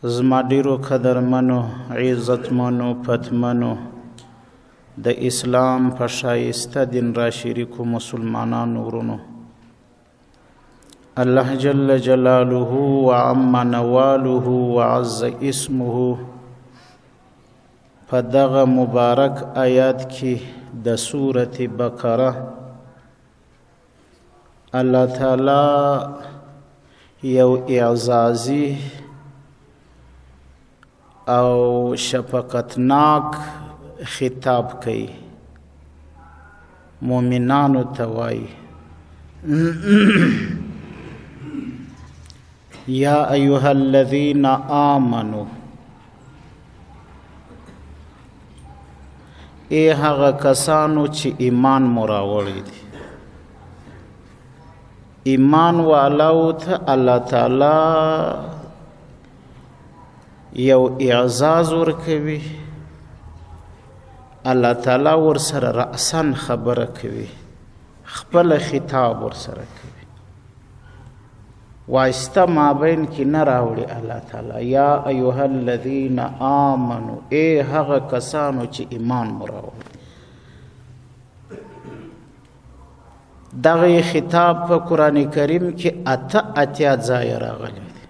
زما ډیرو قدرمنو عزتمنو پتمنو د اسلام په شایسته دین را شریکو مسلمانانو ورونو، الله جل جلاله وعم نواله وعز اسمه په دغه مبارک آیات کې د سورة بقره الله تعالی یو اعزازی او شفقتناک خطاب کوي، مومنانو ته وایي یا ایها الذین آمنو، ای هغه کسانو چې ایمان مو راوړی دي. ایمان والاو ته الله تعالی یو اعزاز ورکوي، الله تعالی ورسره رأساً خبره کوي، خپل خطاب ورسره کوي، واسطه مابین کې نه راوړي الله تعالی. یا ایها الذین آمنو، ای هغه کسانو چې ایمان مو راوړي. دغه خطاب په قرآن کریم کې اتیا ځای راغلی دی،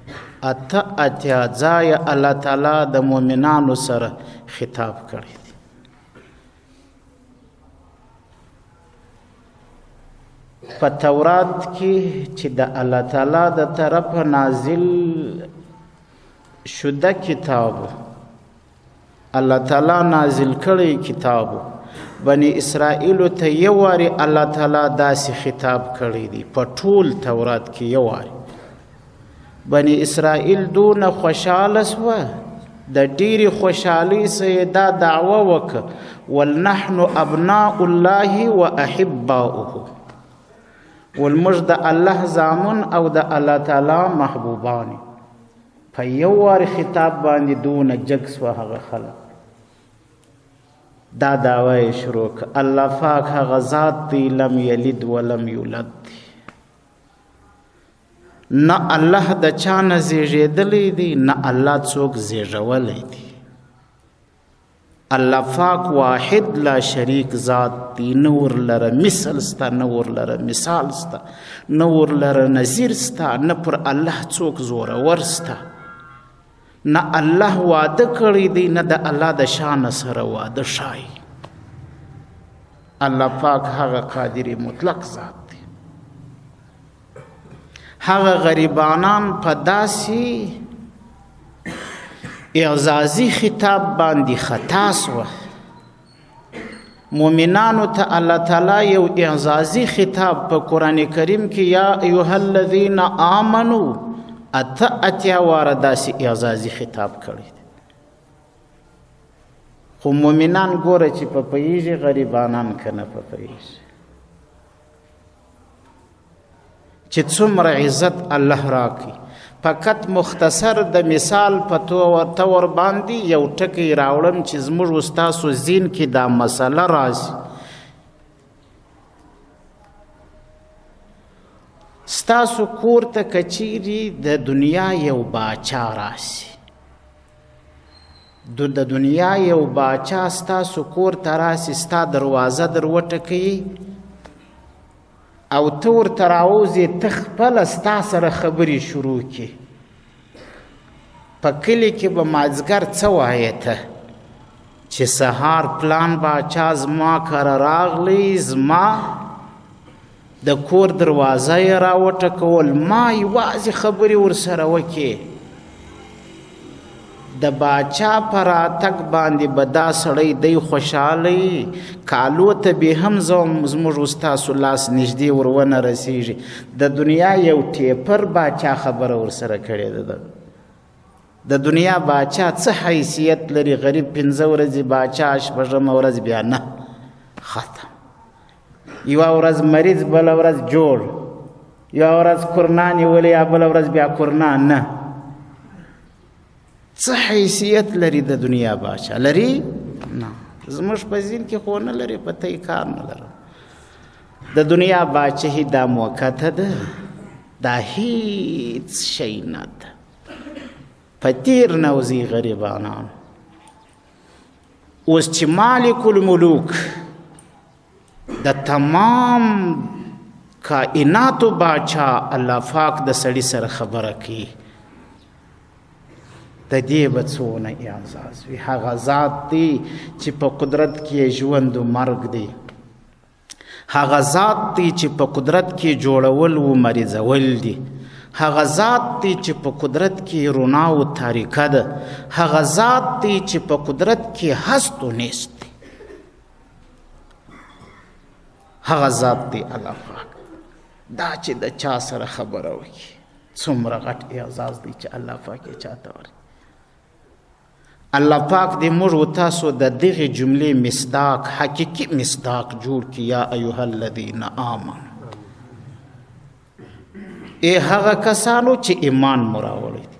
اتیا ځای الله تعالی د مؤمنانو سره خطاب کړی دی. په تورات کې چې د الله تعالی د طرف نازل شده کتابو، الله تعالی نازل کړی کتابو، بنی اسرائیل ته یو واری الله تعالی داسې خطاب کړی دی. په ټول تورات کې یو واری بنی اسرائیل دونه خوشاله سوه، د ډیرې خوشحالۍ سره دا دعوه وکړه ولنحن ابناء الله و احباؤه، والموږ د الله زامن او د الله تعالی محبوبان. په یو وار خطاب باندې دونه جګ سوه هغه خلک، دا دعوه یې شروع کړه. الله پاک هغه ذات دی لم یلد ولم یولد، نه الله د چا نه زیږېدلی دی، نه الله څوک زیږولی دی. الله پاک واحد لا شریک ذات دی، نه ورلره مثل سته، نه ورلره مثال سته، نه ورلره نظیر سته، نه پر الله څوک زورور سته، نه الله واده کړی دی، نه د الله د شان سره واده شای. الله پاک هغه قادر مطلق ذات دی. هغه غریبانان په داسې اعزازی خطاب باندې خطا سوه. مومنانو ته الله تعالی یو اعزازی خطاب په قرآن کریم کې یا ایها الذین آمنو اتیا واره داسې اعزازی خطاب کړی دی. خو مومنان ګوره چې په پوهېږي، غریبانان که نه په پوهېږي چې څومره عزت الله راکړي. فقط مختصر د مثال په طور باندې یو ټکی راوړم چې زموږ ستاسو ذهن کې دا مسله راځي. ستاسو کور ته که چیرې د دنیا یو باچا راشي، د دنیا یو باچا ستاسو کور ته راشي، ستا دروازه در وټکوي او ته ورته راوځې، ته خپله ستا سره خبرې شروع کړي. په کلي کې به مازدیګر څه وایې ته چې سهار پلان باچا زما کره راغلی، زما د کور دروازه یې راوټکول، ما یوازې خبرې ورسره وکړې. د باچا په راتګ باندې به دا سړی دی خوشحالی، کالو ته به هم زموږ ستاسو لاس نږدې ور ونه رسېږي. د دنیا یو ټیپر باچا خبره ورسره کړې ده. د دنیا باچا څه حیثیت لري؟ غریب 5 ورځې باچا، شپږمه ورځ بیا نه، ختم. یوه ورځ مریض، بله ورځ جوړ، یوه ورځ قرنان نیولی، یا بله ورځ بیا قرنان نه. څه حیثیت لري د دنیا باچا؟ لري؟ نه. زموږ په ذهن کې خو نه لري، په ته کار نه لرم. د دنیا باچهي دا موقته ده، دا هیڅ شی نه ده. په تیر نوځي غریبانان. اوس چې مالک الملوک د تمام کائناتو باچا الله پاک د سړي سره خبره کوي، د دې به څونه اعزاز وي. هغه ذات دی چې په قدرت کې ژوند و مرګ دی، هغه ذات دی چې په قدرت کې جوړول و مریضول دی، هغه ذات دی چې په قدرت کې رڼا و تاریکه ده، هغه ذات دی چې په قدرت کې هست و نیست دی، هغه ذات دی الله پاک. دا چې د چا سره خبره وکړي څومره غټ اعزاز دی چې الله پاک یې چاته ورکړي. الله پاک دې موږ و تاسو د دغې جملې مصداق، حقیقي مصداق جوړ کړي. یا ایها الذین آمنوا، ای هغه کسانو چې ایمان مو راوړی دي.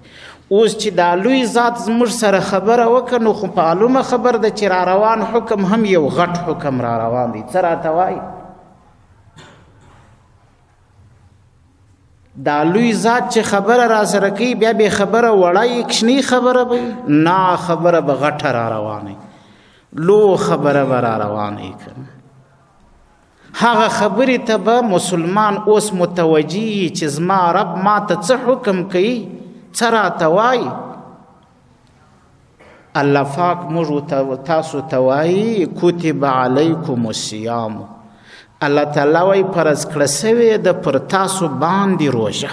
اوس چې دا لوی ذات زموږ سره خبره وکړه نو خو معلومه خبر ده چې را روان حکم هم یو غټ حکم را روان دی. څه راته وایي؟ دا لوی ذات چې خبره را سره کوي بیا به خبره وړای کښنی خبره به نه، خبره به غټه را روانه، لو خبره به را روانه کنه. هغه خبرې ته به مسلمان اوس متوجي چې زما رب ما ته څه حکم کوي، څه راته وایي. الله پاک موږ تاسو ته وایي کتب علیکم الصیام، الله تعالی وایي فرض کړه سوې ده پر تاسو باندې روژه.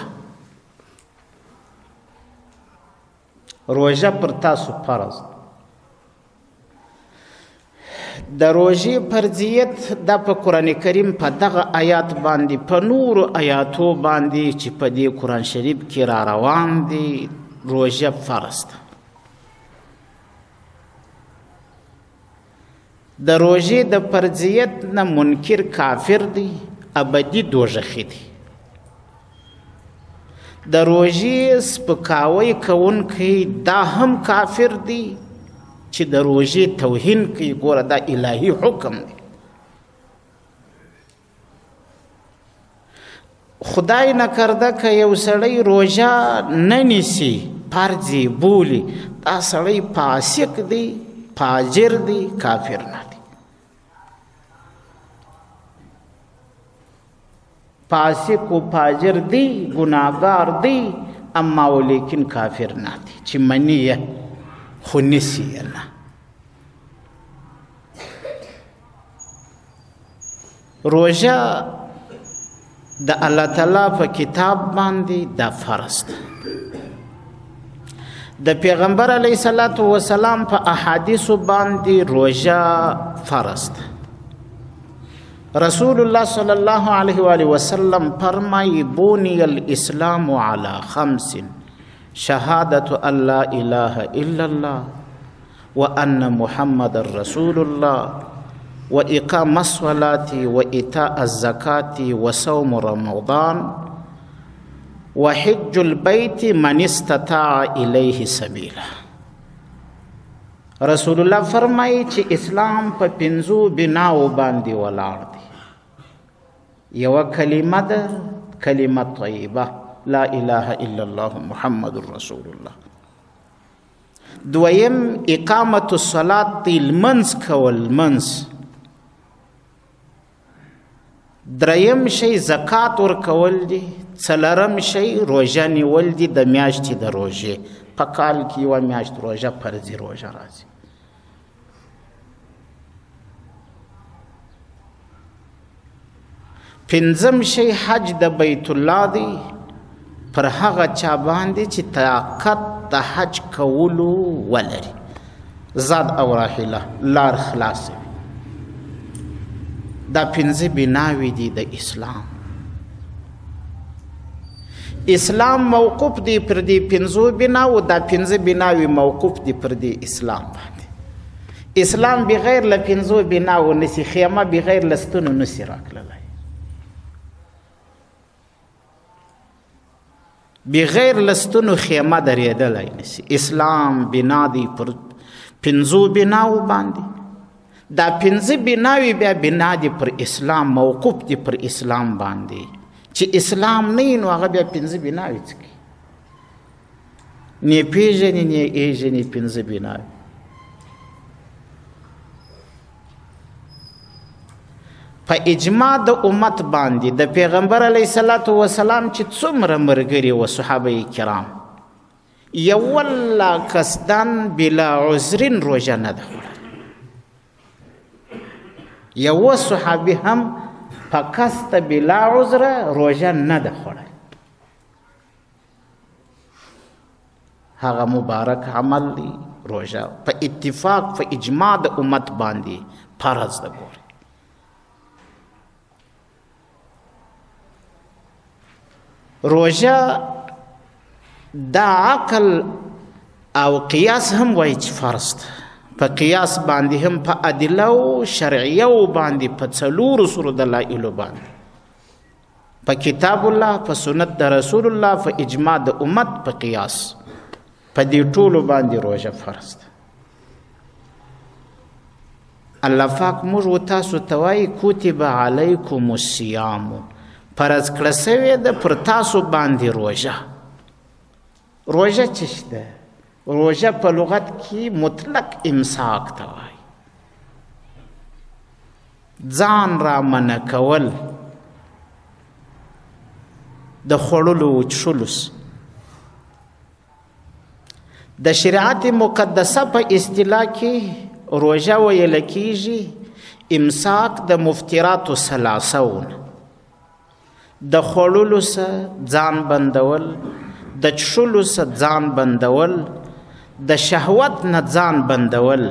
روژه پر تاسو فرض. د روژې فرضیت دا په قرآن کریم په دغه آیات باندې په نورو آیاتو باندې چې په دې قرآن شریف کې را روان دي روژه فرض ده. د روژې د فرضیت نه منکر کافر دی، ابدي دوزخي دی. د روژې سپکاوی کوونکی دا هم کافر دی چې د روژې توهین کوي. ګوره دا الهي حکم دی. خدای نکرده که یو سړی روژه نه نیسي فرض بولي، دا سړی فاسق دی، فاجر دی، کافر نه دی. فاسق و فاجر دی، گناهگار دی، اما ولیکن کافر نه دی چې منی یې خو نیسي یې نه. روژه د الله تعالی په کتاب باندې دا فرض ده. د پیغمبر علیه الصلاة والسلام په احادیثو باندې روژه فرض ده. رسول الله صلی الله علیه و آله وسلم فرمایي بني الاسلام على 5: شهادة ان لا اله الا الله وان محمد رسول الله واقام الصلاة وإيتاء الزكاة وصوم رمضان وحج البيت من استطاع الیه سبیلا. رسول الله فرمایي چې اسلام په 5 بناو باندې ولاړ دی. یو کلمه ده، کلمه طیبه لا اله الا الله محمد رسول الله. دویم اقامت الصلاة، المنځ کول منځ. دریم شی زکات ورکول دي. څلورم شی روژه نیول دي د میاشتې د روژې. په کال کې یوه میاشت روژه فرضي روژه راځي. پنځم شی حج د بیت الله دی پر هغه چا باندې چې طاقت د حج کولو ولري، زاد او راحله لار خلاص وي. دا 5 بناوي دي د اسلام. اسلام موقوف دی پر دې 5 بناو، دا 5 بناوي موقوف دي پر دې اسلام باندې. اسلام بغیر له 5 بناو نسی، خیمه بغیر لستونو نسی راکللی، بغیر لستونو خیمه درېدلی نسی. اسلام بنا دی پر 5 بناو باندې. دا 5 بناوي بیا بنا دي پر اسلام، موقوف دي پر اسلام باندې. چې اسلام نه نو هغه بیا 5 بناوي څه نه پیژنې نه ایژنې پنځه بناوې. په اجماع د امت باندې د پیغمبر علیه الصلاة والسلام چې څومره ملګري و صحابه کرام، یولا قصدن بلا عذرین روژه نه ده خوړل. یوه صحابي هم په قصد بلا عذره روژه نه ده خوړل. هغه مبارک عمل دی روژه، په اتفاق په اجماع د امت باندې فرض ده. ګوري روژه دا عقل او قیاس هم وایي چې فرض ده. په قیاس باندې هم، په ادله او شرعیه باندې، په څلورو سورو دلایلو باندې، په کتاب الله، په سنت د رسول الله، په اجماع د امت، په قیاس، په دې ټولو باندې روژه فرض ده. الله پاک موږ و تاسو ته وایي کتب علیکم الصیام، فرض کړه سوې ده پر تاسو باندې روژه. روژه څه شی ده؟ روژه په لغت کې مطلق امساک ته وایي، ځان را منع کول د خوړلو او څښلو. د شریعت مقدسه په اصطلاح کې روژه ویل کېږي امساک د مفطرات ثلاثون، د خوړلو څخه ځان بندول، د څښلو څخه ځان بندول، د شهوت نه ځان بندول،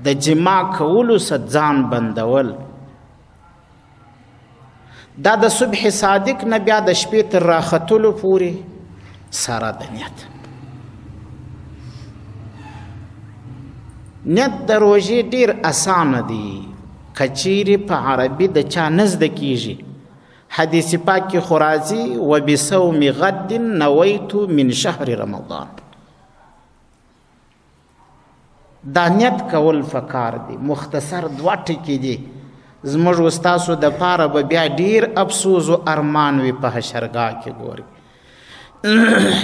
د جماع کولو څخه ځان بندول. دا د صبح صادق نه بیا د شپې تر راختلو پورې سره د نیت. نیت د روژې ډیر اسانه دی، کچیرې په عربي د چا نه زده کیږي. حدیث پاک کې خو راځي وبصوم غد نویت من شهر رمضان. دا نیت کول فکار دی. مختصر دوه ټکي دي. زموږ استاسو د پاره به بیا ډیر افسوس او ارمان وي په حشرګاه کې. ګوري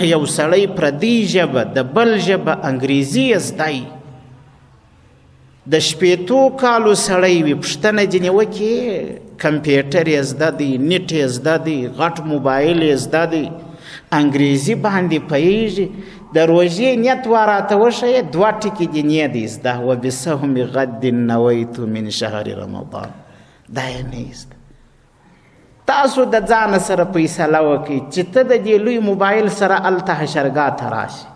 یو سړی پردي ژبه د بل ژبه انګریزي زدای، د شپېتو کالو سړی وي، پوښتنه ځینې وکړي کمپیوټر یې زده دی، نیټ یې زده دی، غټ موبایل یې زده دی، انګریزي باندې پوهېږي. د روژې نیت وراته وښیه، دوه ټکي دي نیت یې زده وبصوم غد نویت من شهر رمضان. دا یې نه زده. تاسو د ځان سره فیصله وکړئ چې ته د دې لوی موبایل سره هلته حشرګاه ته راشي،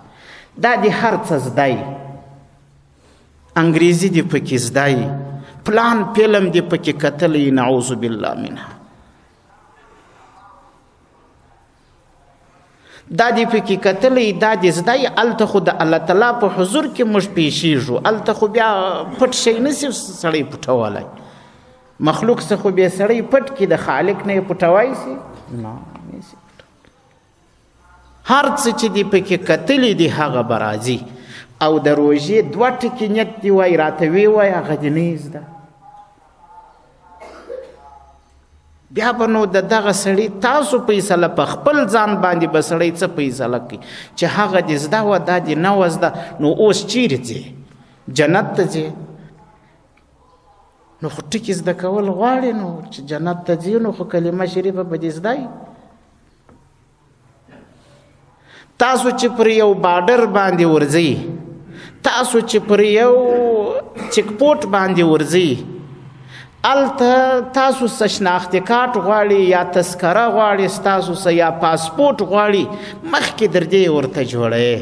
دا دې هر څه زده، انګریزي دې پکې زده، پلان فلم دې پکې کتلی، نعوذ بالله منها، دا دې پکې کتلی، دا دې زده. هلته خو د الله تعالی په حضور کې موږ پیښیږو، هلته خو بیا پټ شی نشي سړی پټولی. مخلوق څخه خو بیا سړی پټ کړي، د خالق نه یې پټوی سي نه نشي پټولی. هر څه چې دې پکې کتلی دي هغه به راځي. او د روژې دوه ټکي نیت دې وایي راته ویې وایي، هغه دې نه زده. بیا به نو د دغه سړي تاسو فیصله په خپل ځان باندې به سړی څه فیصله کوي چې هغه دې زده وه دا دې نه وه زده، نو اوس چیرې ځې؟ جنت ته ځې؟ نو خو ټکي زده کول غواړې، نو چې جنت ته ځې نو خو کلمه شریفه به دې زده. تاسو چې پر یو بارډر باندې ورځئ، تاسو چې پر یو چیک پوسټ باندې ورځئ، هلته تاسو څه شناختي کارت غواړي یا تذکره غواړي، ستاسو څه یا پاسپورټ غواړي، مخکې در دې ورته جوړئ.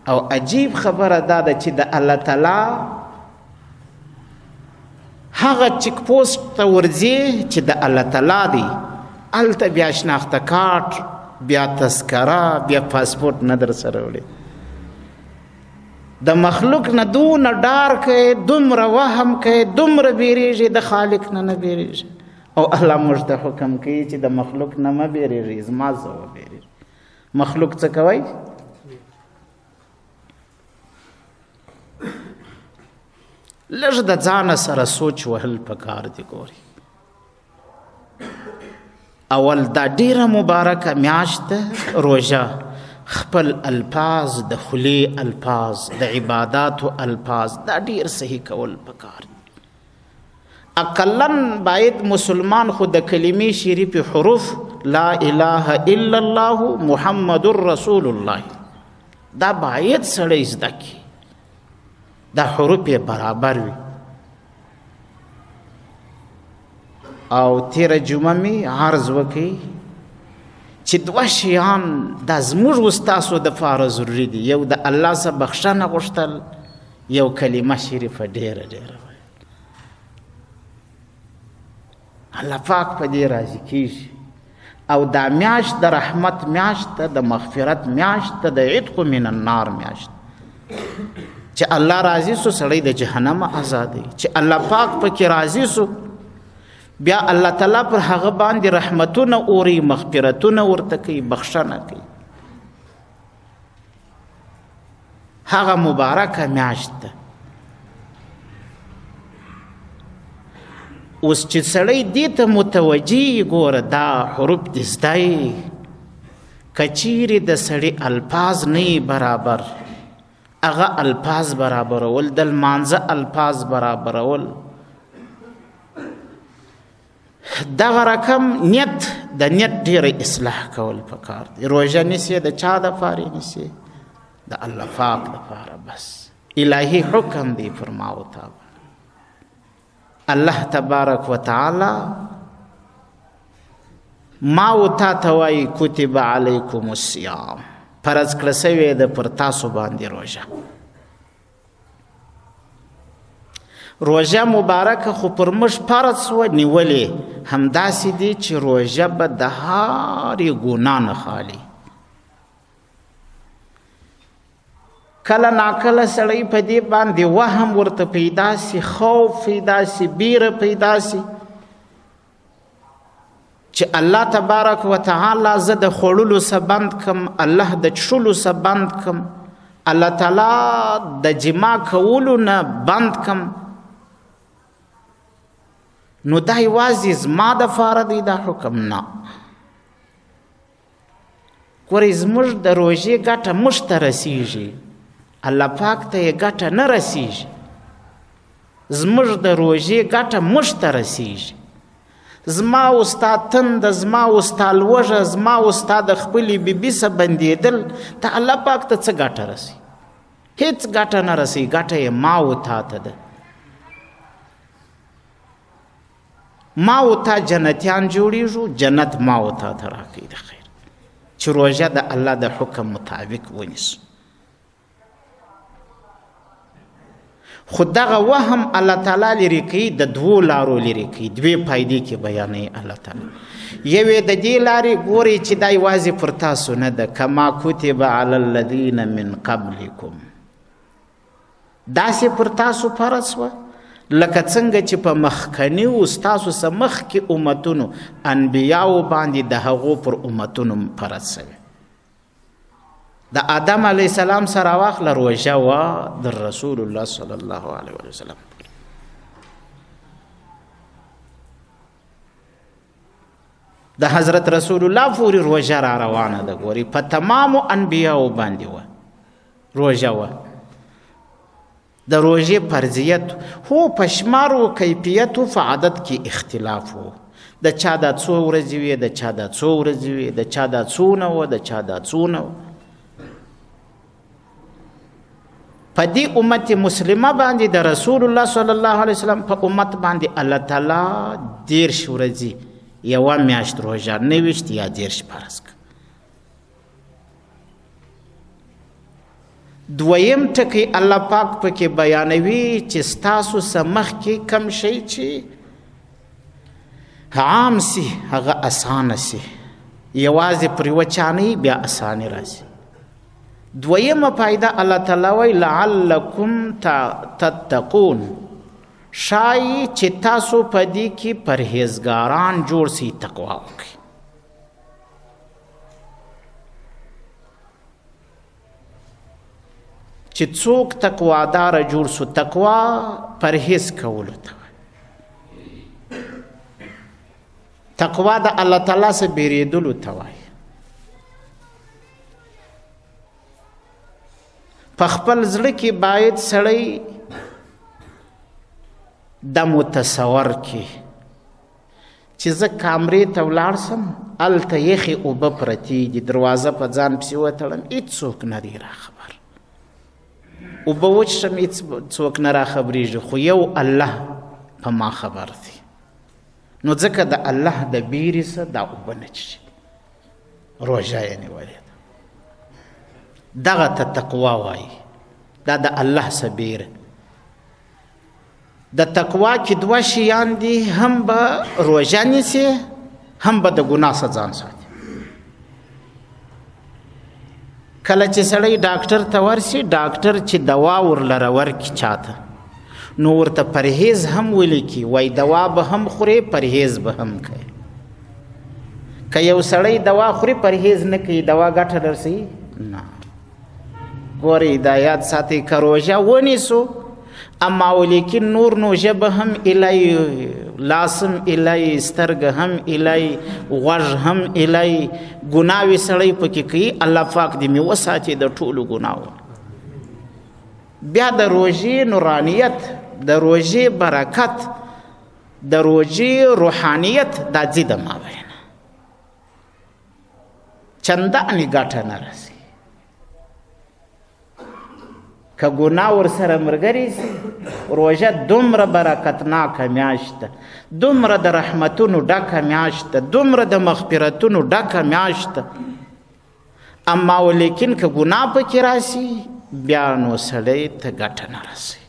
او عجیب خبره دا ده چې د الله تعالی هغه چیک پوسټ ته ورځي چې د الله تعالی دی، هلته بیا شناخته کارت، بیا تذکره، بیا پاسپورټ نه در سره وړي. د مخلوق نه دونه ډار کوي، دومره وهم کوي، دومره بیریږي، د خالق نه نه بیریږي. او الله موږ ته حکم کوي چې د مخلوق نه مه بیریږي، زما زه وبیریږي. مخلوق څه کوي؟ لږ د ځانه سره سوچ وهل پکار دی. ګوري اول دا ډیره مبارکه میاشت ده روژه، خپل الفاظ د خولې الفاظ د عباداتو الفاظ دا ډیر صحیح کول پکار اقلن باید مسلمان خو د کلمې شریف حروف لا اله الا الله محمد رسول الله دا باید سړی زده کی دا حروف برابر وي او تیر جمعه می عرض وکي چې دوه شیان د زموږ استاسو د فار ضروري دي یو د الله څخه بخښنه غوښتل یو کلمه شریفه ډیره الله پاک په دې راضي کیږي او دا میاشت د رحمت میاشت د مغفرت میاشت د عتق من النار میاشت چې الله راضي سو سړی د جهنم آزادي چې الله پاک پکې راضي سو بیا الله تعالی پر هغه باندې رحمتونه اوري مغفرتونه ورته کوي بخښنه کوي هغه مبارکه میاشت ده اوس چې سړی دې ته متوجي ګوره دا حروف دې زدای کچیرې د سړی الفاظ نه برابر هغه الفاظ برابرول د لمانځه الفاظ برابرول دغه رقم نیت د نیت ډېره اصلاح کول پکار دی روژه نیسې د چا دپاره نیسې د الله پاک دپاره بس الهي حکم دی فرماو تا الله تبارک وتعالی ما و تا ته وایي کتب علیکم الصیام فرض کړه سوې ده پر تاسو باندې روژه مبارکه خو پر موږ فرض و نیولې همداسې دي چې روژه به د هرې ګناه نه خالي کله ناکله سړی په دې باندې وهم ورته پیدا سي خوف پیدا سي بیره پیدا سي چې الله تبارک وتعالی زه د خوړلو څخه بند کم الله د څښلو څخه بند کم الله تعالی د جما کولو نه بند کم نو دا یوازې زما دپاره دی دا حکم نه ګورئ زموږ د روژې ګټه موږ ته رسیږي الله پاک ته یې ګټه نه رسیږي زموږ د روژې ګټه موږ ته رسیږي زما او ستا تنده زما او ستا لوږه زما او ستا د خپلې بیبي څخه بندېدل ته الله پاک ته څه ګټه رسي هېڅ ګټه نه رسي ګټه یې ما او تا ته ده ما او تا جنتیان جوړیږو جنت ما او تا ته راکوي د خیر چې روژه د الله د حکم مطابق ونیسو خو دغه وهم الله تعالی لرې کوي د دوو لارو لرې کوي دوې فایدې کې بیانوي الله تعالی یوې د دې لارې ګورئ چې دا یوازې پر تاسو نه ده کما کتب علی الذین من قبلکم داسې پر تاسو فرض وه لکه څنګه چې په مخکنیو ستاسو څخه مخکې امتونو انبیاو باندې د هغو پر امتونو فرض شوی د آدم علیه السلام سره واخله روژه وه د رسول الله صلی الله علیه وسلم د حضرت رسول الله پورې روژه را روانه ده ګوري په تمامو انبیاو باندې وه روژه وه د روژې فرضیت هو په شمار و کیفیت و په عدد کې اختلاف و د چا دا څو ورځې وې د چا دا څو ورځې وې د چا دا څونه و د چا دا څونه و په دې امت مسلمه باندې د رسول الله صلی الله علیه وسلم په امت باندې الله تعالی 10 ورځې یوه میاشت روژه 29 یا 10 فرض کړه دویم ټکی الله پاک پکې بیانوي چې ستاسو څخه مخکې کم شی چې عام سي هغه اسانه سي یوازې پر یوه چا نه بیا اساني راځي دویمه فایده الله تعالی وایي لعلکم تتقون شایي چې تاسو په دې کې پرهیزګاران جوړ سي تقوا وکړي چې څوک تقوادار جوړ سو تقوا پرهیز کولو ته تقوا د الله تعالی څخه بیریدلو ته وایي په خپل زړه کې باید سړی دا متصور کې چې زه کامرې ته ولاړ سم هلته یخې اوبه پرتې دي دروازه په ځان پسې وتړم هېڅوک نه دی راخبر اوبه وچښم هېڅوک نه راخبرېږي خو یو الله په ما خبر دی نو ځکه د الله د بیرې څه دا اوبه نه څښي روژه یې نیولې ده دغه ته تقوا وایي دا د الله څه بیره د تقوا کې دوه شیان دي هم به روژه نیسي هم به د ګناه څخه ځان ساتي کله چې سړی ډاکټر ته ورسي ډاکټر چې دوا ورلره ورکړي چاته نو ورته پرهیز هم ولیکي وایي دوا به هم خورې پرهیز به هم کوي که یو سړی دوا خوري پرهیز نه کوي دوا ګټه درسوي نه ګورئ دا یاد ساتئ که روژه ونیسو اما ولیکن نور نو ژبه هم ایلی لاسم ایلی سترګه هم ایلی غوږ هم ایلی ګناوې سړی پکې کوي الله پاک دې مې وساتي د ټولو ګناو بیا د روژې نورانیت د روژې برکت د روژې روحانیت دا ځي د مابینه چندانې ګټه نه رسي که ګناه ورسره ملګرې سي روژه دومره برکتناکه میاشت ده دومره د رحمتونو ډکه میاشت ده دومره د مغفرتونو ډکه میاشت ده اما ولیکن که ګناه پکې راسي بیا نو سړی ته ګټه نه رسي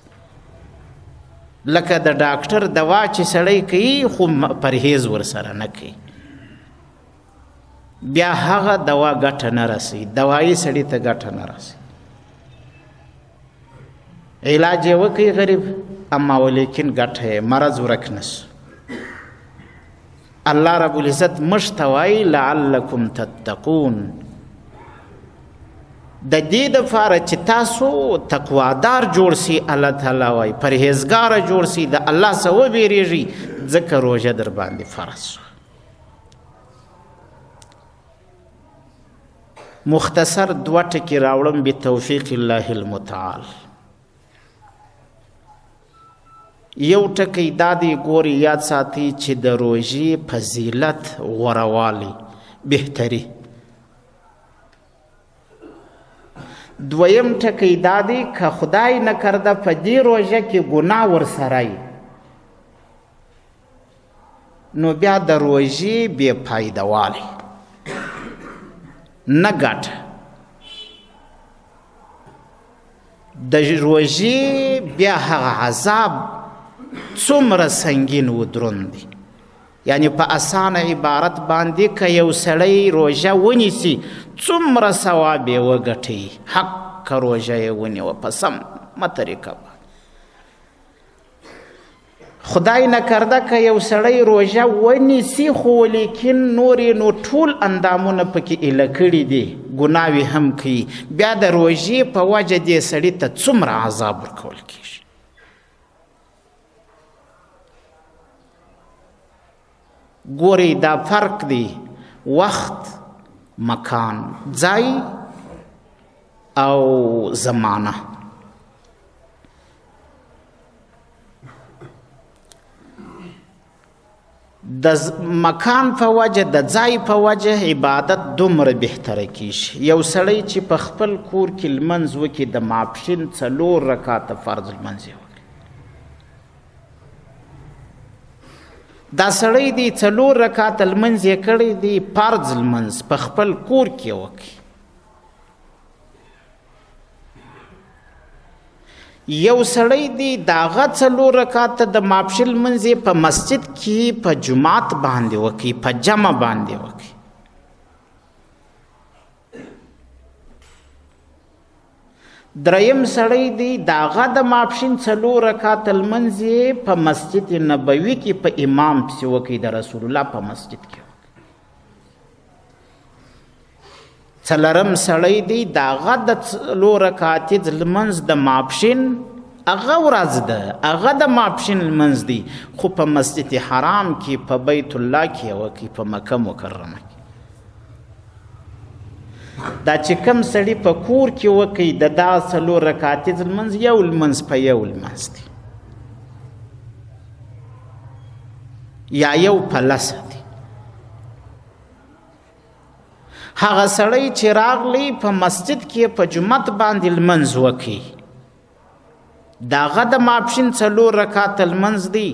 لکه د ډاکټر دوا چې سړی کوي خو پرهیز ورسره نه کوي بیا هغه دوا ګټه نه رسي دوایي سړي ته ګټه نه رسي علاج یې وکړي غریب اما ولیکن ګټه یې مرض ورک نسو الله رب العزت موږ ته وایي لعلکم تتقون د دې دپاره چې تاسو تقوادار جوړ سي الله تعالی وایي پرهیزګاره جوړ سي د الله څخه وبېرېږي ځکه روژه در باندې فرض شو مختصر دوه ټکي راوړم بتوفیق الله المتعال یو ټکی دا دی ګوري یاد ساتي چې د روژې فضیلت غوروالی بهتري دویم ټکی دا دی که خدای نکرده په دې روژه کې ګناه ورسره نو بیا د روژې بې فایده والی نه ګټه د روژې بیا هغه عذاب څومره سنګین و دروند دی یعنی په اسانه عبارت باندې که یو سړی روژه ونیسي څومره ثواب یې وګټي حق روژه یې ونیوه په سمه طریقه خدای نکرده که یو سړی روژه ونیسي خو لیکن نورې نو ټول اندامونه پکې ایله کړي دي ګناوې هم کوي بیا د روژې په وجه دې سړي ته څومره عذاب ورکول کېږي ګورئ دا فرق دی وخت مکان ځای او زمانه د مکان په وجه د ځای په وجه عبادت دومره بهتره کیږي یو سړی چې په خپل کور کې لمنځ وکړي د ماپښین 4 رکعاته فرض لمنځ یې وکړي دا سړی دی 4 رکعاته لمنځ یې کړی دی فرض لمنځ په خپل کور کې وکړي یو سړی دی داغه 4 رکعاته د ماپښین لمنځ یې په مسجد کې په جماعت باندې وکړي په جمع باندې وکړي دریم سړی دی داغه د ماپښین 4 رکعاته لمنځ یې په مسجد نبوي کې په امام پسې وکړي د رسول الله په مسجد کې څلرم سړی دی داغه د 4 رکعاتې لمنځ د ماپښین هغه ورځ ده هغه د ماپښین لمنځ دی خو په مسجد حرام کې په بیت الله کې وکړي په مکه مکرمه کې دا چې کم سړي په کور کې وکړي د دا 4 رکعاتي لمونځ یو لمونځ په یو لمونځ دی یا یو په لسه دی. هغه سړی چې راغلی په مسجد کې په جمعت باندې لمونځ وکړي دا هغه د ماپښین 4 رکعاته لمونځ دی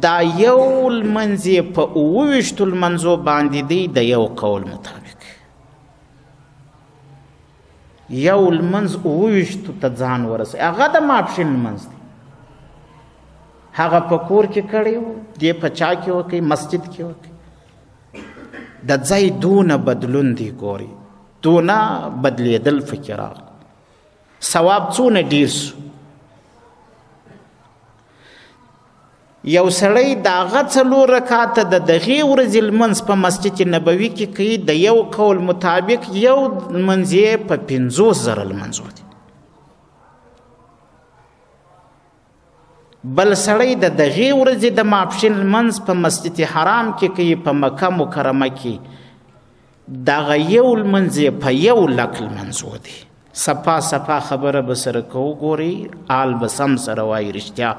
دا یو لمونځ یې په 28 لمونځو باندې دی د یو قول مطابق یو لمونځ 28 ته ځان ورسوي هغه د ماپښین لمونځ دی هغه په کور کې کړی و دی په چا کې وکړي مسجد کې وکړي د ځای دونه بدلون دی ګوري دونه بدلېدل پکې راغلی ثواب څونه ډېر سو یو سړی د هغه 4 رکعاته د دغې ورځې لمونځ په مسجد نبوي کې کوي د یو قول مطابق یو لمونځ یې په 50,000 لمونځو دی بل سړی د دغې ورځې د ماپښین لمونځ په مسجد حرام کې کوي په مکه مکرمه کې دغه یو لمونځ یې په 100,000 لمونځو دی صفا صفا خبره به سره کوو ګورئ آل به سم سره وایي رښتیا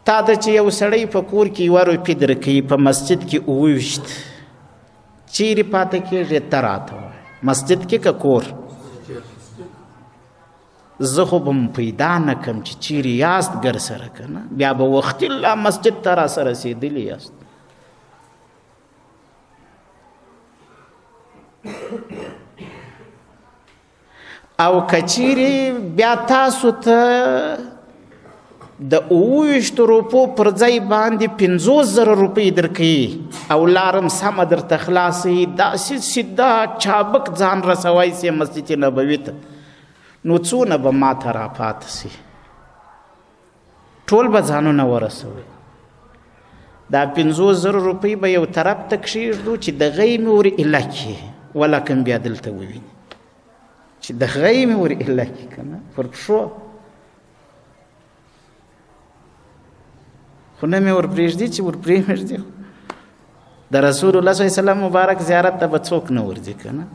تا ته چې یو سړی په کور کې 1 روپۍ درکوي په مسجد کې 28 چیرې پاتې کېږي ته راته وایه مسجد کې که کور زه خو به م پیدا نه کړم چې چیرې یاست ګر سره که نه بیا به وختي لا مسجد ته را سره رسېدلي یاست او که چیرې بیا تاسو ته د 28 روپو پر ځای باندې 50,000 روپۍ درکوي او لارم سمه درته خلاصوي داسې سیده چابک ځان رسوی سي مسجد نبوي ته نو څونه به ماته راپاته سي ټول به ځانونه ورسوي دا 50,000 روپۍ به یو طرف ته کښېږدو چې د غیمې ور ایله کړي ولکن بیا دلته وویني چې د غیمې ور ایله کړي که نه پر پښو خو نه مې ور پرېږدي چې ور پرېږدي د رسول الله صلی الله علیه وسلم مبارک زیارت ته به څوک نه ورځي که نه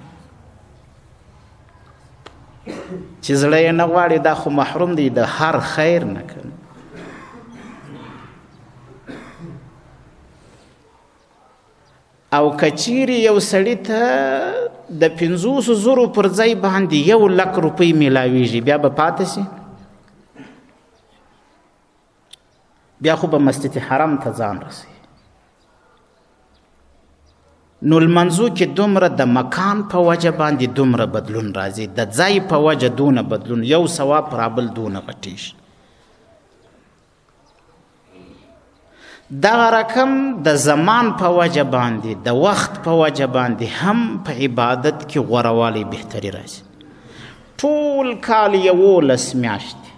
چې زړه یې نه غواړي دا خو محروم دی د هر خیر نه که نه او که چیرې یو سړي ته د 50,000 پر ځای باندې 1,00,000 روپۍ میلاویږي بیا به پاتې سي بیا خو به مسجد حرم ته ځان رسي نو لمنځو کې دومره د مکان په وجه باندې دومره بدلون راځي د ځای په وجه دونه بدلون یو ثواب پر بل دونه غټي شي دغه رقم د زمان په وجه باندې د وخت په وجه باندې هم په عبادت کې غوروالی بهتري راځي ټول کال 11 میاشتې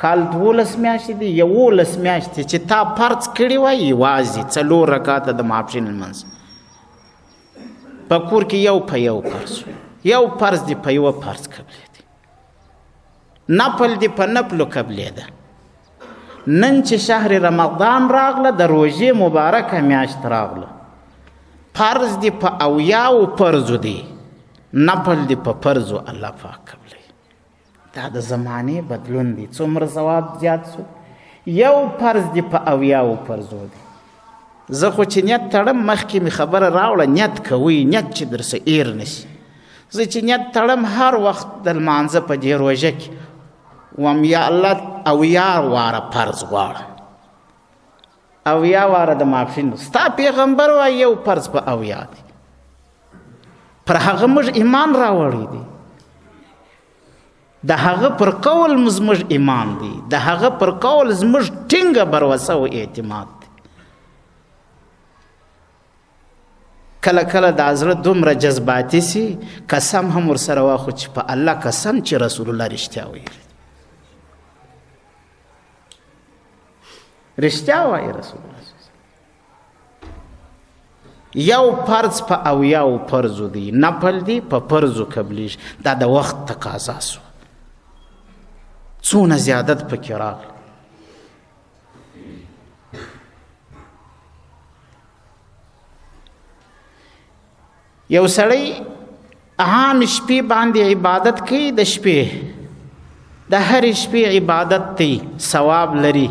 کال 12 میاشتې دي 11 میاشتې چې تا فرض کړي وای یوازې 4 رکعاته د ماپښین لمونځ په کور کې یو په یو فرض یو فرض دی په یو فرض قبلېده نفل دی په نفلو قبلېده نن چې شهر رمضان راغله د روژې مبارکه میاشت راغله فرض دی په 80 فرضو دی نفل دی په فرضو الله پاک قبلوي دا د زمانې بدلون دی څومره ثواب زیات سو یو فرض دی په 80 فرضو دی زه خو چې نیت تړم مخکې مې خبره راوړه نیت کوئ نیت چې درسه ایر نشي زه چې نیت تړم هر وخت د لمانځه په دې روژه کې وم یا الله 80 واره فرض غواړم 80 واره د ماپښین ستا پیغمبر وایي یو فرض په 80 دی پر هغه موږ ایمان راوړی دی د هغه پر قول زموږ ایمان دی د هغه پر قول زموږ ټینګه بروسه او اعتماد دی کله کله د زړه دومره جذباتي سي قسم هم ورسره واخو چې په الله قسم چې رسول الله رښتیا وایي رښتیا وایي رسول الله یو فرض په 80 فرضو دی نفل دی په فرضو قبلیږي دا د وخت تقاضا سو څونه زیادت پکې راغلی یو سړی عام شپې باندې عبادت کوي، د شپې د هر شپې عبادت دی، ثواب لري.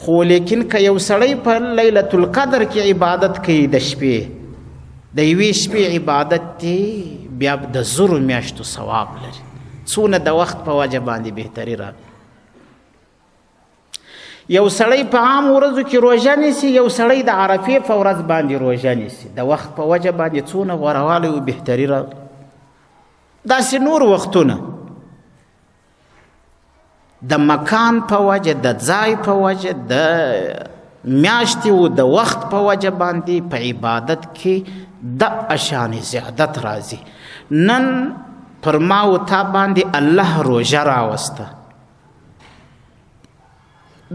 خو لیکن که یو سړی په لیلة القدر کې عبادت کوي، د شپې د یوې شپې عبادت دی، بیا د زرو میاشتو ثواب لري. څونه د وخت په وجه باندې بهتري راغله. یو سړی په عام ورځو کې روژه نیسي، یو سړی د عرفې په ورځ باندې روژه نیسي، د وخت په وجه باندې څونه غوروالی او بهتري راغله. داسې نور وختونه د مکان په وجه، د ځای په وجه، د میاشتې او د وخت په وجه باندې په عبادت کې د اشان زیادت راځي. نن پر ما او تا باندې الله روژه راوسته،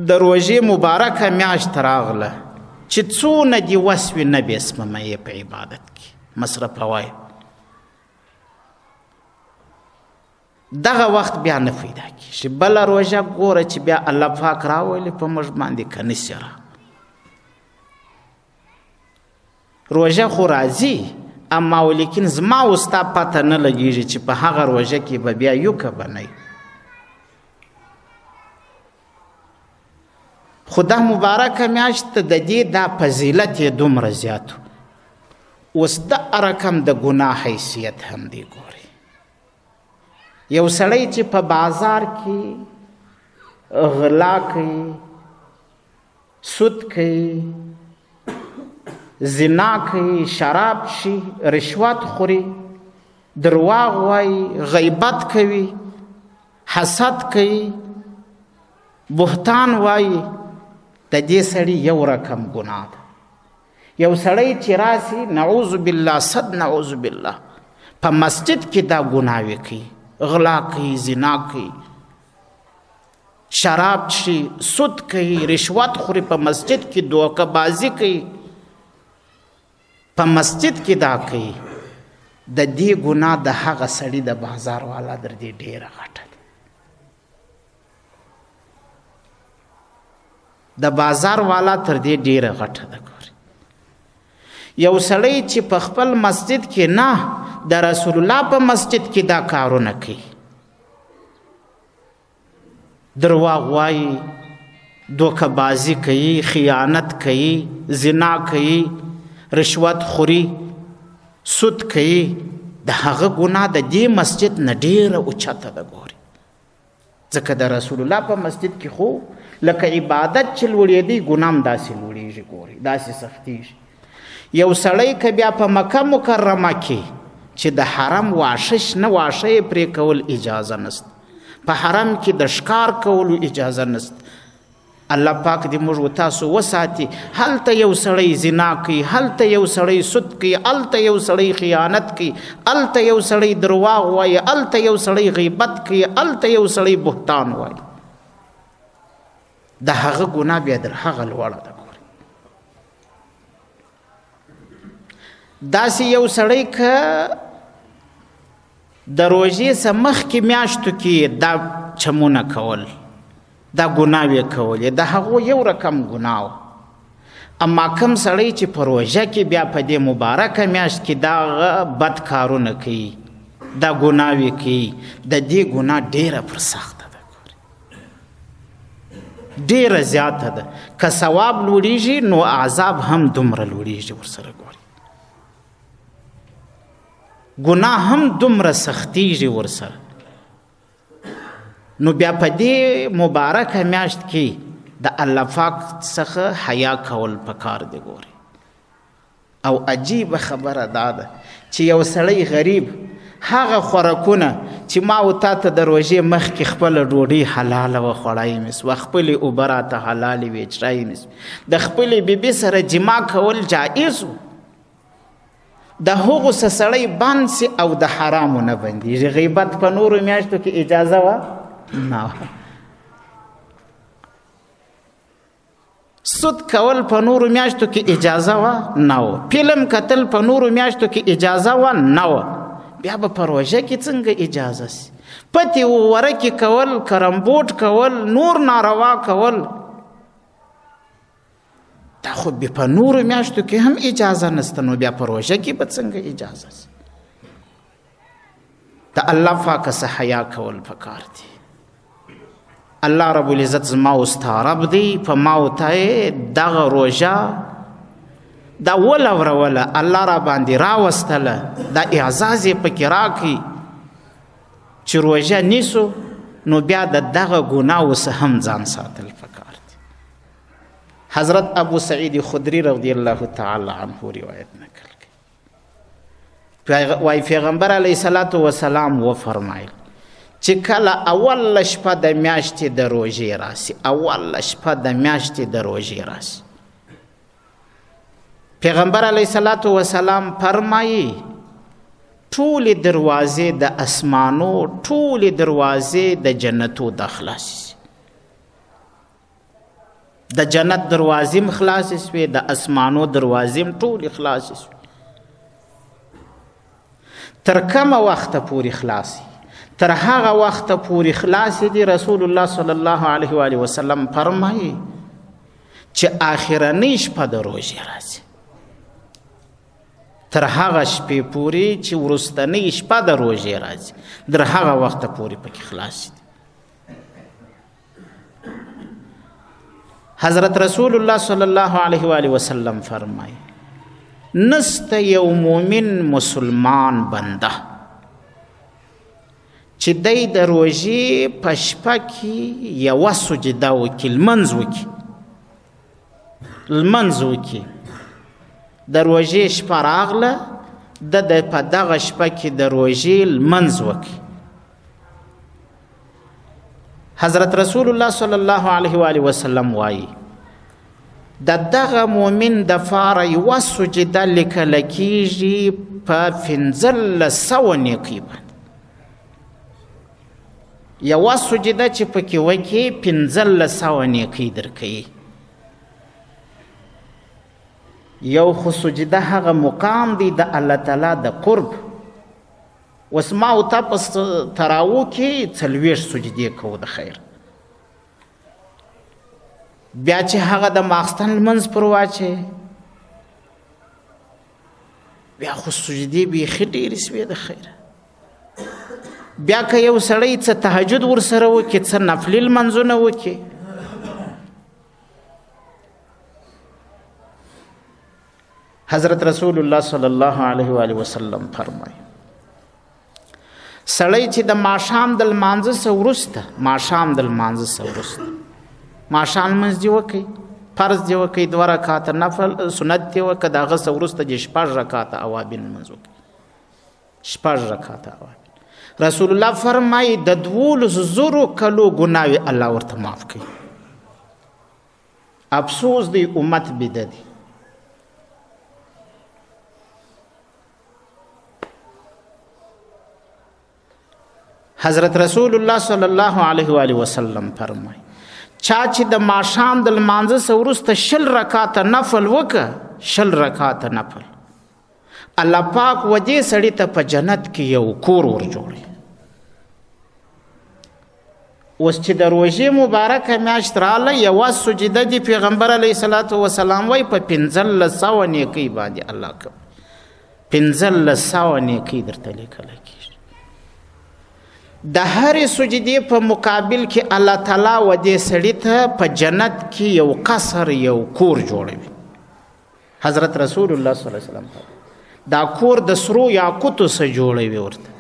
د روژې مبارکه میاشت راغله چې څونه دې وس وي نه بسمه یې په عبادت کې مصرفوی. دغه وخت بیا نه پیدا کېږي. بله روژه ګوره چې بیا الله پاک راولي په موږ باندې که نسي را. روژه خو راځي، اما ولیکن زما او ستا پته نه لګېږي چې په هغه روژه کې به بیا یو که به نه یو. خو دا مبارکه میاشت د دې دا فضیلت یې دومره زیات و. اوس د رقم د ګناه حیثیت هم دی. ګوري یو سړی چې په بازار کې غلا کوي، سود کوي، زنا کوي، شراب شي، رشوت خوري، درواغ وایي، غیبت کوي، حسد کوي، بهتان وایي، د دې سړي یو رقم ګناه ده. یو سړی چې راسي نعوذ بالله صد نعوذ بالله په مسجد کې دا ګناوې کوي، غلا کوي، زنا کوي، شراب شي، سود کوي، رشوت خوري، په مسجد کې دوکه بازی کوي، په مسجد کې دا کوي. د دې ګناه د هغه سړي د بازار والا در دې ډیره غټه ده. د بازار والا تر دې ډیره غټه ده. ګوري یو سړی چې په خپل مسجد کې نه، د رسول الله په مسجد کې دا کارونه کوي، درواغ وایي، دوکه بازی کوي، خیانت کوي، زنا کوي، رشوت خوري، سود کوي، د هغه ګناه د دې مسجد نه ډیره اوچته ده. ګوري ځکه د رسول الله په مسجد کې خو لکه عبادت چې لوړېدی، ګناه هم داسې لوړېږي. ګوري داسې سختېږي. یو سړی که بیا په مکه مکرمه کې چې د حرم واښه شنه واښه یې پرې کول اجازه نست، په حرم کې د ښکار کولو اجازه نست. الله پاک دې موږ و تاسو وساتي. هلته یو سړی زنا کوي، هلته یو سړی سود کوي، هلته یو سړی خیانت کوي، هلته یو سړی درواغ وایي، هلته یو سړی غیبت کوي، هلته یو سړی بهتان وایي. د هغه ګناه بیا در هغه لوړه ده. داسې یو سړی که د روژې څخه مخکې میاشتو کې دا چمونه کول، دا ګناوې کولې، د هغو یو رقم ګناه و. اما کم سړی چې په روژه کې بیا په دې مبارکه میاشت کې دا بد کارونه کوي، دا ګناوې کوي، د دې ګناه ډیره پر سخته ده. ډیره زیاته ده. که ثواب لوړېږي نو عذاب هم دومره لوړېږي ورسره. ګناه هم دومره سختېږي ورسره. نو بیا په دې مبارکه میاشت کې د الله پاک څخه حیا کول پکار دی. ګوري او عجیبه خبره دا ده چې یو سړی غریب هغه خوراکونه چې ما او تا ته د روژې مخکې خپله ډوډۍ حلاله وه خوړی مې سوه، خپلې اوبه راته حلالې وې چړی مې سوه، د خپلې بیبي سره جما کول جایز و. د هغو څه سړی بند سي او د حرامو نه بندېږي. غیبت په نورو میاشتو کې اجازه وه نه وه، سود کول په نورو میاشتو کې اجازه وه نه وه، فلم کتل په نورو میاشتو کې اجازه وه نه وه، بیا به په روژه کې څنګه اجازه سي؟ پتې ورکې کول، کرمبوټ کول، نور ناروا کول، دا خو په نورو میاشتو کې هم اجازه نشته، نو بیا په روژه کې به څنګه اجازه سي؟ د الله پاک څخه حیا کول پکار دي. الله رب العزت زما او ستا رب دی، په ما او ته دغه روژه دا ولوروله الله را باندې راوستله، دا اعزاز یې پکې راکړي چې روژه نیسو نو بیا د دغه ګناهو څخه هم ځان ساتل پکار دي. حضرت ابو سعید خدری رضی الله تعالی عنه روایت نقل کړي، وایي پیغمبر علیه الصلاة والسلام وفرمایل چې کله اول شپه د میاشتې د روژې راسي، اول شپه د میاشتې د روژې راسي، پیغمبر علیه الصلاة والسلام فرمایي ټولې دروازې د اسمانو، ټولې دروازې د جنتو د خلاصې، د جنت دروازې هم خلاصې سوې، د اسمانو دروازې هم ټولې خلاصې سوې. تر کومه وخته پورې خلاصې؟ تر هغه وخته پورې خلاصې دي. رسول الله صلی الله علیه و آله وسلم فرمایي چې آخرنۍ شپه د روژې راځي، تر هغه شپې پورې چې وروستنۍ شپه د روژې راځي، در هغه وخته پورې پکې خلاصې دي. حضرت رسول الله صلی الله علیه و آله وسلم فرمایي نسته یو مومن مسلمان بنده چې دی د روژې په شپه کې یوه سجده وکړي، لمنځ وکړي، د روژې شپه راغله، د په دغه شپه کې د روژې لمنځ وکړي. حضرت رسول الله صلی الله علیه و آله وسلم وایي د دغه مؤمن د پاره یوه سجده لیکله کیږي په 1500 نیکۍ باندې، یوه سجده چې پکې وکړي 1500 نیکۍ درکوي. یو خو سجده هغه مقام دی د الله تعالی د قرب. اوس ما او تا په تراوو کې 40 سجدې کوو د خیر، بیا چې هغه د ماخستن لمنځ پر واچې بیا خو سجدې بیخي ډېرې سوې د خیر. بیا که یو سړی څه تهجد ورسره وکړي، څه نفلي لمنځونه وکړي، حضرت رسول الله صلی الله علیه و آله وسلم فرمایي سړی چې د ماښام د لمانځه څخه وروسته، ماښام لمونځ دې وکړي، فرض دې وکړي، 2 رکعاته نفل سنت دې وکړه، د هغه څخه وروسته دې 6 رکعاته اوابین لمونځ وکړي، 6 رکعاته اوابین. رسول الله فرمایي د 12,000 کلو ګناوې الله ورته معاف کوي. افسوس دی امت بده دی. حضرت رسول الله صلی الله علیه و آله وسلم فرمایي چا چې د ماښام د لمانځه څخه وروسته 20 رکعاته نفل وکړه، 20 رکعاته نفل، الله پاک و دې سړي ته په جنت کې یو کور ورجوړي. اوس چې د روژې مبارکه میاشت راغله، یوه سجده دې پیغمبر علیه الصلاة والسلام وایي په 1500 نیکۍ باندې الله کوي، 1500 نیکۍ درته لیکلی کېږي. د هرې سجدې په مقابل کې الله تعالی و دې سړي ته په جنت کې یو قصر، یو کور جوړوي. حضرت رسول الله صلی الله علیه وسلم دا کور د سرو یاقوتو څخه جوړوي ورته.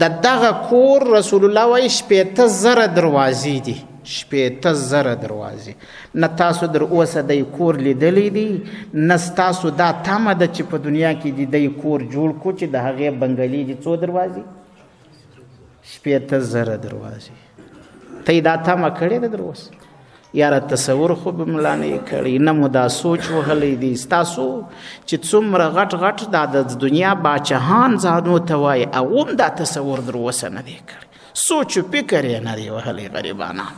د دغه کور رسول الله وایي 80,000 دروازې دي، 80,000 دروازې. نه تاسو در اوسه دی کور لیدلی دی، نه ستاسو دا تمه ده چې په دنیا کې دی کور جوړ کو چې د هغې بنګلې دي څو دروازې؟ 80,000 دروازې. ته یې دا تمه کړې ده در اوسه؟ یاره تصور خو به ملا نه یې کړی، نه مو دا سوچ وهلی دی ستاسو چې څومره غټ دا د دنیا باچهان ځانو ته وایي، او هم دا تصور در اوسه نه دی کړی، سوچ و فکر یې نه دی وهلی غریبانان.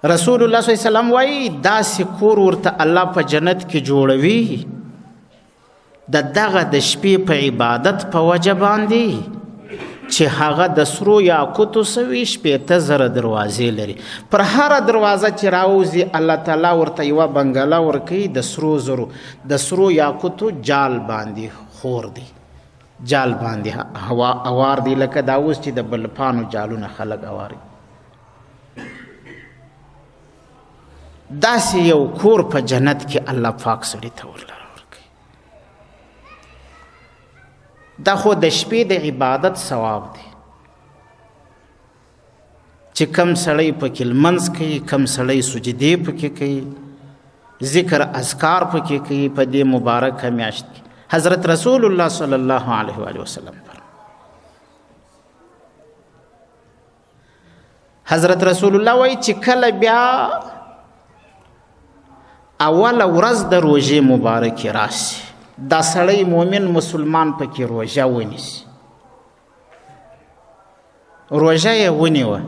رسول الله صلی الله علیه وسلم وایي داسې کور ورته الله په جنت کې جوړوي د دغه د شپې په عبادت په وجه باندې چې هغه د سرو یاقوتو سوي 15,000 دروازې لري. پر هره دروازه چې راوځي الله تعالی ورته یوه بنګله ورکوي د سرو زرو د سرو یاقوتو جال باندې خور دی، جال باندې اوار دی، لکه دا اوس چې د بلپانو جالونه خلک اواري. داسې یو کور په جنت کې الله پاک سړي ته ورلره ورکوي. دا خو د شپې د عبادت ثواب دی چې کم سړی پکې لمنځ کوي، کم سړی سجدې پکې کوي، ذکر اذکار پکې کوي په دې مبارکه میاشت کې. حضرت رسول الله صلی الله علیه و وسلم حضرت رسول الله وایي چې کله بیا اول ورځ د روژې مبارکې راشي، دا سړی مؤمن مسلمان پکې روژه ونیسي، روژه یې ونیوه،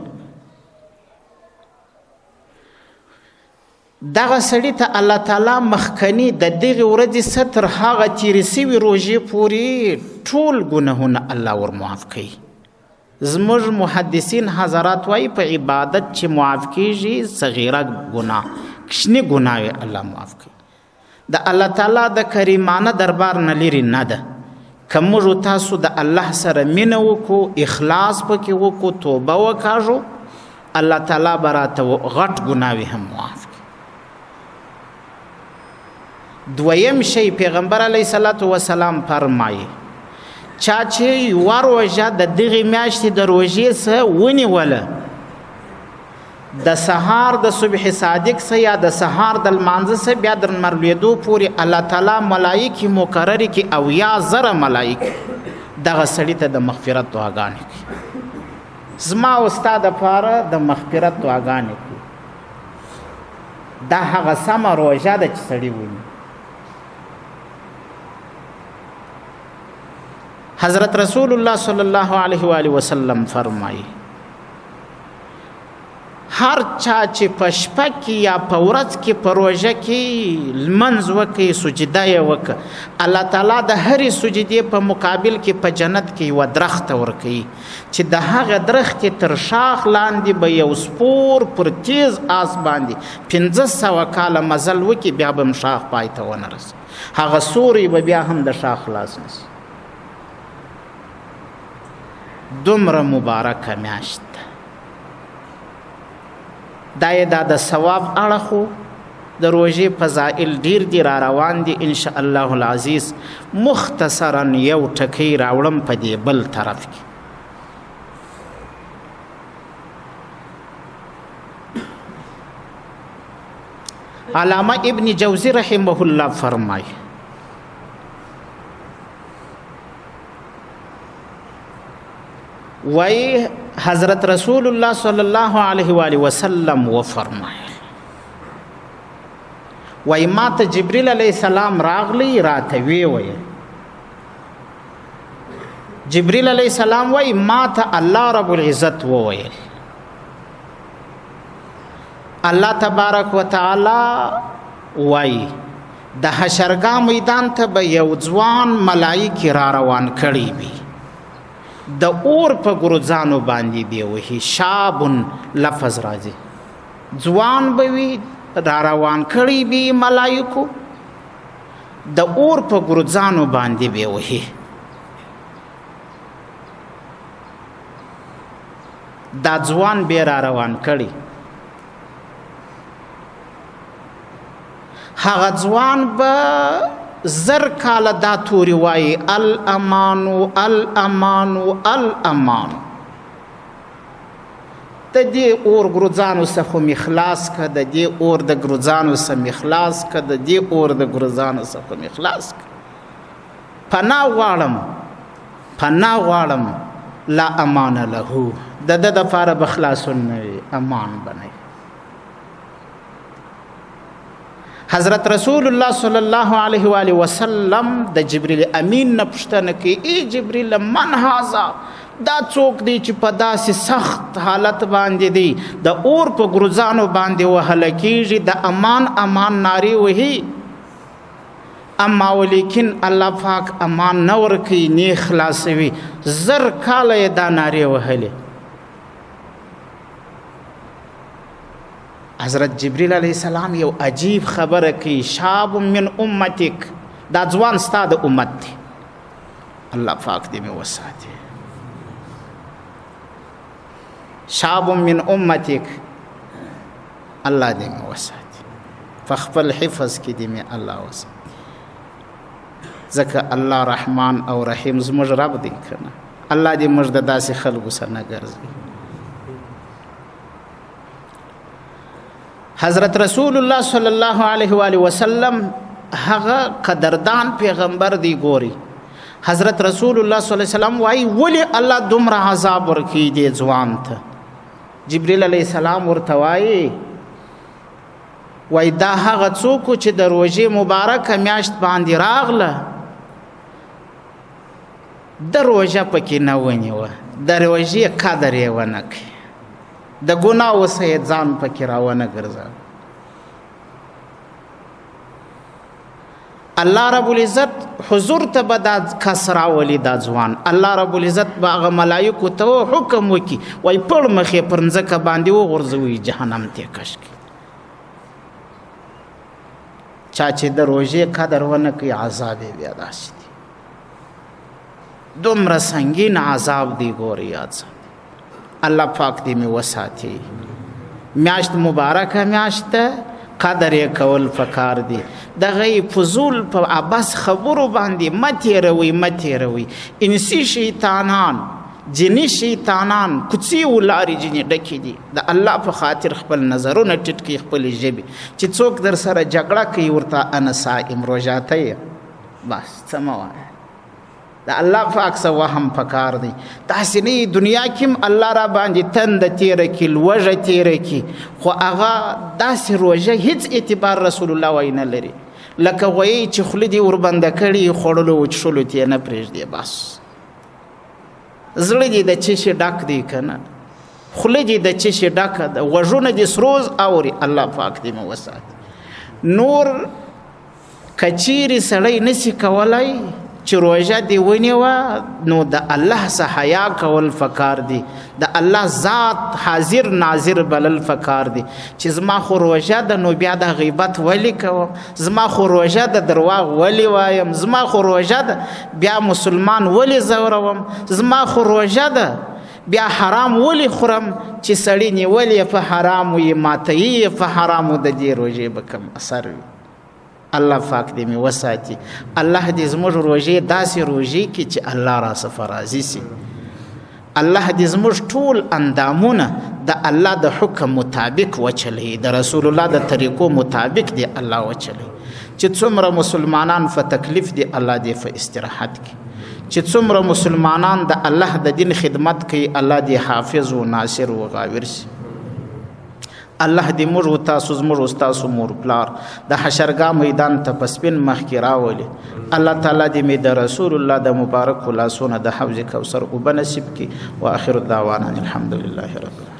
دغه سړي ته الله تعالی مخکني د دغې ورځې څه تر هغه تېرې سوي روژې پورې ټول ګناهونه الله ور معاف کوي. زموږ محدثین حضرات وایي په عبادت چې معاف کیږي صغیره ګناه، کشنی ګناه الله معاف کوي. د الله تعالی د کریمانه دربار نه لرې نه ده. که موږ تاسو د الله سره مینه وکړو، اخلاص پکې وکړو، توبه وکاږو، الله تعالی به راته غټ ګناوې هم معاف کړي. دویم شی پیغمبر علیه صلات وسلام فرمایي چا چې یوه روژه د دغې میاشتې د روژې څخه ونیوله، د سهار د صبح صادق څخه یا د سهار د لمانځه څخه بیا د لمر لوېدو پورې الله تعالی ملایکې مقررې کړي 80,000 ملایکې دغه سړي ته د مغفرت دعاګانې کوي. زما او ستا دپاره د مغفرت دعاګانې کوي. دا هغه سمه روژه ده چې سړي ونی. حضرت رسول الله صلی الله علیه و وسلم فرمایي هر چا چې په شپه کې یا په ورځ کې په روژه کې لمنځ وکړي، سجده یې وکړه، الله تعالی د هرې سجدې په مقابل کې په جنت کې یوه درخته ورکوي چې د هغه درختې تر شاخ لاندې به یو سپور پر تیز آس باندې 500 کاله مزل وکړي، بیا به هم شاخ پای ته ونه رسي، هغه سوری به بیا هم د شاخ خلاص نشي. دومره مبارکه میاشت ده. دا یې دا د ثواب اړه خو د روژې فضائل ډیر دي را روان دي. انشاء الله العزیز مختصرا یو ټکی راوړم په دې بل طرف کې. علامه ابن جوزی رحمه الله فرمایي وی حضرت رسول الله صلی الله علیه و وسلم و فرمایل وی ما ته جبریل علیه السلام راغلی راته وی جبریل علیه السلام وی ما ته الله رب العزت وویل الله تبارک و تعالی وی د حشرګاه میدان ته به یو ځوان ملایکې را روان کړي وي، د اور په ګروزانو باندې به وهي، شابن لفظ راځي، ځوان به وي را روان کړي وي ملایکو، د اور په ګروزانو باندې به وهي. دا ځوان به را روان کړي، هغه ځوان به زر کاله دا توري وایي الامانو الامانو الامانو. د دې اور ګروزانو څخه مې خلاص که، د دې اور د ګروزانو څخه مې خلاص که، د دې اور د ګروزانو څخه مې خلاص که. پناه غواړم پناه غواړم، لا امان له، د ده دپاره به خلاصون نه وي، امان به نه وي. حضرت رسول الله صلی الله علیه و وسلم د جبریل امین نه پوښتنه کوي، ای جبریل من هذا، دا څوک دی چې په داسې سخت حالت باندې دی د اور په ګروزانو باندې وهله کېږي، د امان امان نارې وهي؟ اما ولیکن الله پاک امان نه ورکوي نه خلاصوي. زر کاله یې دا نارې وهلې. حضرت جبریل علیه السلام یو عجیب خبره کوي، شاب من امتک، دا ځوان ستا د امت دی. الله پاک دې مې وساتي. شاب من امتک، الله دې مې وساتي. په خپل حفظ کې دې مې الله وساتي. ځکه الله رحمان او رحیم زموږ رب دی که نه. الله دې موږ د داسې خلکو سره نه ګرځوي. حضرت رسول الله صلی الله علیه و آله وسلم هغه قدردان پیغمبر دی. ګوري حضرت رسول الله صلی الله علیه وسلم وای ولی الله دومره عذاب ورکړي دی ځوان ته. جبرئیل علیه السلام ورته وای دا هغه څوک چې د روژې مبارکه میاشت باندې راغله، د روژه پکې نه ونیوه، د روژې قدر یې ونه کړي، د ګناه اوسه یې ځان پکې راونه ګرځاوه. الله رب العزت حضور ته به دا کس راولي دا ځوان. الله رب العزت به هغه ملایکو ته حکم وکړي، وایي پړ مخ یې پر مځکه باندې وغورځوي، جهنم ته یې کش کړي. چا چې د روژې قدر ونه کوي عذاب یې بیا داسې دی. دومره سنګین عذاب دی. ګورې یاد ساتي. الله پاک دې مې وساتي. میاشت مبارکه میاشت ده، قدر یې کول پکار دی. دغه فضول په عباس خبرو باندې مه تېروئ. انسي شیطانان، جنی شیطانان کوڅې ولارې جنې ډکې دي. د الله په خاطر خپل نظرونه ټیټ کړي، خپلې ژبې. چې څوک در سره جګړه کوي ورته انا صائم، روژاته یې، بس څه مه وایه. د الله پاک څه وهم پکار دی. داسې نه دنیا کې هم الله را باندې تنده تېره کړي، لوږه تېره کړي، خو هغه داسې روژه هیڅ اعتبار رسول الله وایي نه لري. لکه غویی چې خوله دې وربنده کړي، خوړلو وچښلو ته یې نه پرېږدي. بس زړه دې د څه شي ډک دی که نه، خوله دې د څه شي ډکه ده، غوږونه دې سروز اوري. الله پاک دې مې وساتي. نور که چیرې سړی نسي کولی چې روژه دې ونیوه، نو د الله څخه حیا کول پکار دی. د الله ذات حاضر ناظر بلل پکار دی. چې زما خو روژه ده، نو بیا د غیبت ولی کوم؟ زما خو روژه ده، درواغ ولی وایم؟ زما خو روژه ده، بیا مسلمان ولی زوروم؟ زما خو روژه ده، بیا حرام ولی خورم؟ چې سړی نیولی په حرامو یې ماتوي په حرامو، د دې روژې به کم اثر وي. الله پاک دې مې وساتي. الله دې زموږ روژې داسې روژې کې چې الله را څخه راضي سي. الله دې زموږ ټول اندامونه د الله د حکم مطابق وچلوي، د رسول الله د طریقو مطابق دې الله وچلوي. چې څومره مسلمانان په تکلیف دي، الله دې په استراحت کې. چې څومره مسلمانان د الله د دین خدمت کوي، الله دې حافظ و ناصر و غاور سي. الله دې موږ او تاسو زموږ او تاسو مور پلار د حشرګاه میدان ته په سپین مخ کې راولي. الله تعالی دې مې د رسول الله د مبارک لاسونه د حوض کوثر وبنصیب کړي. واخر دعوانا الحمد لله رب العالمین.